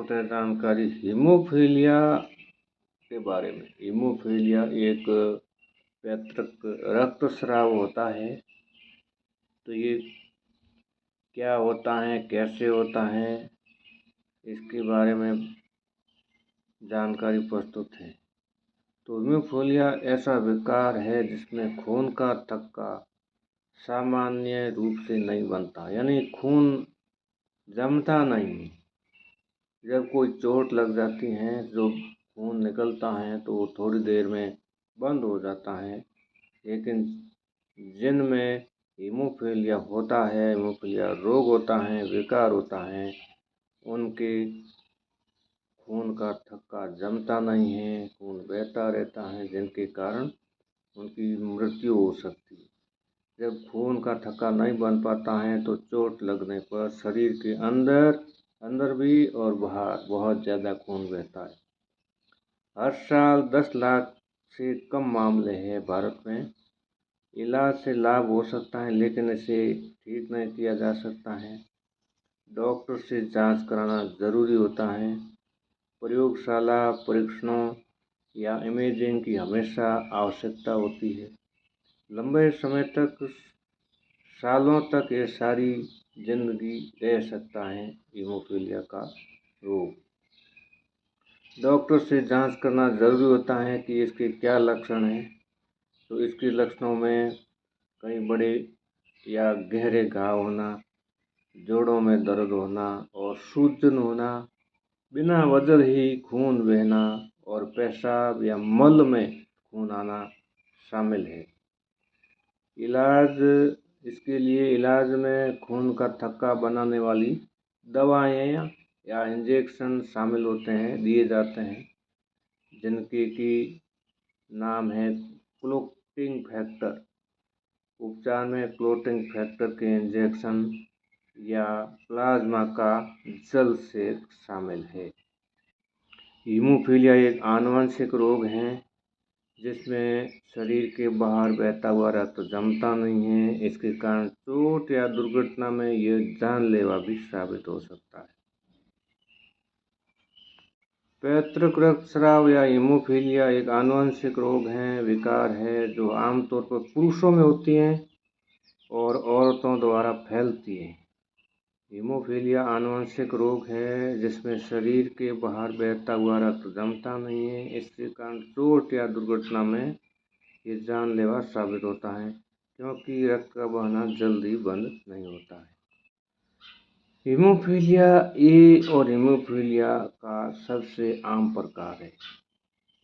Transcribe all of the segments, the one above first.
होते हैं जानकारी हीमोफीलिया के बारे में। हीमोफीलिया एक पैतृक रक्तस्राव होता है। तो ये क्या होता है, कैसे होता है, इसके बारे में जानकारी प्रस्तुत है। तो हीमोफीलिया ऐसा विकार है जिसमें खून का थक्का सामान्य रूप से नहीं बनता, यानी खून जमता नहीं। जब कोई चोट लग जाती है, जो खून निकलता है तो वो थोड़ी देर में बंद हो जाता है। लेकिन जिनमें हीमोफीलिया होता है, हीमोफीलिया रोग होता है, विकार होता है, उनके खून का थक्का जमता नहीं है, खून बहता रहता है, जिनके कारण उनकी मृत्यु हो सकती है। जब खून का थक्का नहीं बन पाता है तो चोट लगने पर शरीर के अंदर भी और बाहर बहुत ज़्यादा खून बहता है। हर साल 10 लाख से कम मामले हैं भारत में। इलाज से लाभ हो सकता है, लेकिन इसे ठीक नहीं किया जा सकता है। डॉक्टर से जांच कराना ज़रूरी होता है। प्रयोगशाला परीक्षणों या इमेजिंग की हमेशा आवश्यकता होती है। लंबे समय तक, सालों तक ये सारी जिंदगी रह सकता है हीमोफीलिया का रोग। डॉक्टर से जांच करना ज़रूरी होता है कि इसके क्या लक्षण हैं। तो इसके लक्षणों में कई बड़े या गहरे घाव होना, जोड़ों में दर्द होना और सूजन होना, बिना वजह ही खून बहना और पेशाब या मल में खून आना शामिल है। इसके लिए इलाज में खून का थक्का बनाने वाली दवाएं या इंजेक्शन शामिल होते हैं, दिए जाते हैं, जिनके की नाम है क्लोटिंग फैक्टर। उपचार में क्लोटिंग फैक्टर के इंजेक्शन या प्लाज्मा का जल सेक शामिल है। हीमोफीलिया एक आनुवंशिक रोग है जिसमें शरीर के बाहर बहता हुआ रक्त जमता नहीं है। इसके कारण चोट या दुर्घटना में यह जानलेवा भी साबित हो सकता है। पैतृक रक्तस्राव या हीमोफीलिया एक आनुवंशिक रोग है, विकार है, जो आमतौर पर पुरुषों में होती है और औरतों द्वारा फैलती है। हीमोफीलिया आनुवंशिक रोग है जिसमें शरीर के बाहर बहता हुआ रक्त जमता नहीं है। इसके कारण चोट या दुर्घटना में ये जानलेवा साबित होता है, क्योंकि रक्त का बहना जल्दी बंद नहीं होता है। हीमोफीलिया ए और हीमोफीलिया का सबसे आम प्रकार है।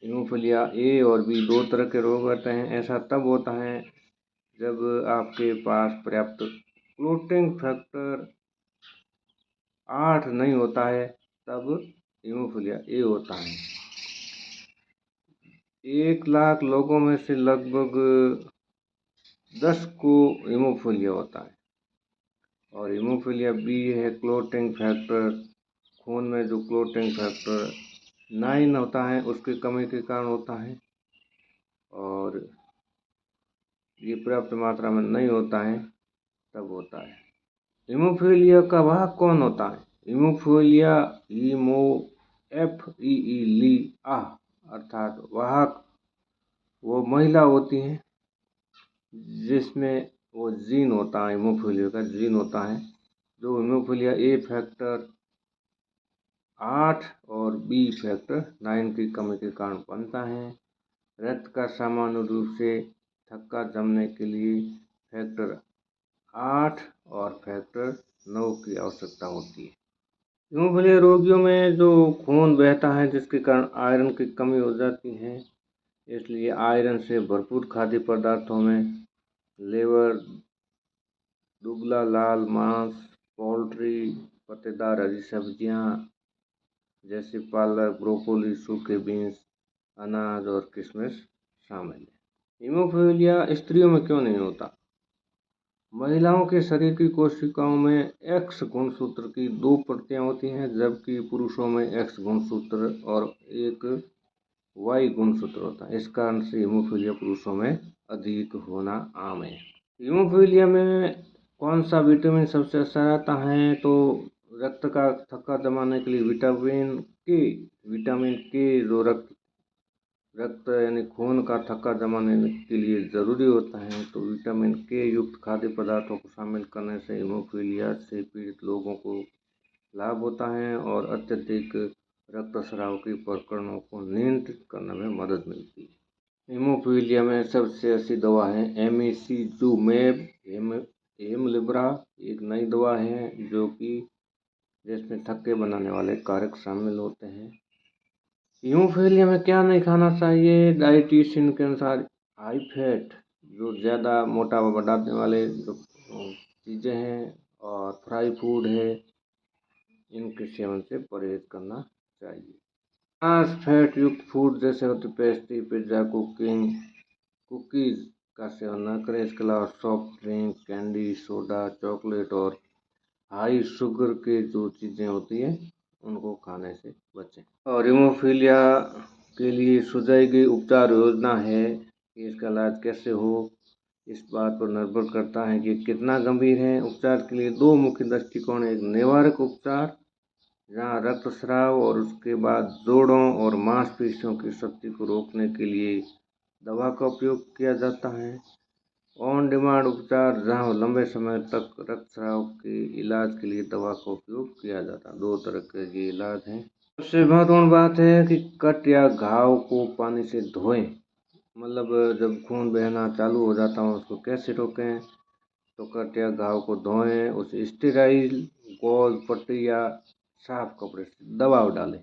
हीमोफीलिया ए और बी दो तरह के रोग होते हैं। ऐसा तब होता है जब आपके पास पर्याप्त क्लोटिंग फैक्टर 8 नहीं होता है, तब हीमोफीलिया ए होता है। 1 लाख लोगों में से लगभग 10 को हीमोफीलिया होता है। और हीमोफीलिया बी है क्लोटिंग फैक्टर, खून में जो क्लोटिंग फैक्टर 9 होता है उसकी कमी के कारण होता है, और ये पर्याप्त मात्रा में नहीं होता है तब होता है। हीमोफीलिया का वाहक कौन होता है? हीमोफीलिया हीमोएफईलिया अर्थात वाहक वो महिला होती है जिसमें वो जीन होता है, हीमोफीलिया का जीन होता है, जो हीमोफीलिया ए फैक्टर 8 और बी फैक्टर 9 की कमी के कारण बनता है। रक्त का सामान्य रूप से थक्का जमने के लिए फैक्टर 8 और फैक्टर 9 की आवश्यकता होती है। हीमोफीलिया रोगियों में जो खून बहता है जिसके कारण आयरन की कमी हो जाती है, इसलिए आयरन से भरपूर खाद्य पदार्थों में लेवर, दुबला लाल मांस, पोल्ट्री, पत्तेदार हरी सब्जियां जैसे पालक, ब्रोकोली, सूखे बीन्स, अनाज और किशमिश शामिल है। हीमोफीलिया स्त्रियों में क्यों नहीं होता? महिलाओं के शरीर की कोशिकाओं में एक्स गुणसूत्र की 2 प्रतियां होती हैं, जबकि पुरुषों में एक्स गुणसूत्र और एक वाई गुणसूत्र होता है। इस कारण से हीमोफीलिया पुरुषों में अधिक होना आम है। हीमोफीलिया में कौन सा विटामिन सबसे अच्छा रहता है? तो रक्त का थक्का दबाने के लिए विटामिन के जो रक्त यानी खून का थक्का जमाने के लिए ज़रूरी होता है। तो विटामिन के युक्त खाद्य पदार्थों को शामिल करने से हीमोफीलिया से पीड़ित लोगों को लाभ होता है और अत्यधिक रक्तस्राव की प्रकरणों को नियंत्रित करने में मदद मिलती है। हीमोफीलिया में सबसे अच्छी दवा है एमिसिजुमेब हेमलिब्रा, एक नई दवा है जो कि जिसमें थक्के बनाने वाले कारक शामिल होते हैं। हीमोफीलिया में क्या नहीं खाना चाहिए? डाइटिशियन के अनुसार हाई फैट, जो ज़्यादा मोटापा बढ़ाने वाले जो चीज़ें हैं, और फ्राई फूड है, इनके सेवन से परहेज करना चाहिए। ट्रांस फैट युक्त फूड जैसे होते पेस्ट्री, पिज्ज़ा, कुकीज़ का सेवन न करें। इसके अलावा soft drink, candy, soda, chocolate और हाई शुगर के जो चीज़ें होती हैं उनको खाने से बचें। और हीमोफीलिया के लिए सुझाई गई उपचार योजना है कि इसका इलाज कैसे हो, इस बात पर निर्भर करता है कि कितना गंभीर है। उपचार के लिए दो मुख्य दृष्टिकोण है। एक निवारक उपचार, जहाँ रक्तस्राव और उसके बाद जोड़ों और मांसपेशियों की क्षति को रोकने के लिए दवा का उपयोग किया जाता है। ऑन डिमांड उपचार, जहाँ लंबे समय तक रक्तस्राव के इलाज के लिए दवा का उपयोग किया जाता है। दो तरह के ये इलाज हैं। सबसे महत्वपूर्ण बात है कि कट या घाव को पानी से धोएं। मतलब जब खून बहना चालू हो जाता है उसको कैसे रोकें? तो कट या घाव को धोएं, उसे स्टेराइल गौज पट्टी या साफ कपड़े से दबाव डालें।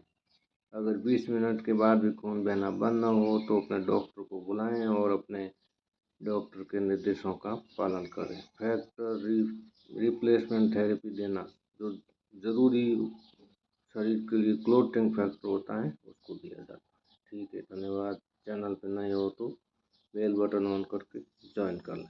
अगर 20 मिनट के बाद भी खून बहना बंद न हो तो अपने डॉक्टर को बुलाएं और अपने डॉक्टर के निर्देशों का पालन करें। फैक्टर रिप्लेसमेंट थेरेपी देना, जो ज़रूरी शरीर के लिए क्लोटिंग फैक्टर होता है उसको दिया जाता है। ठीक है, धन्यवाद। चैनल पर नए हो तो बेल बटन ऑन करके ज्वाइन कर लें।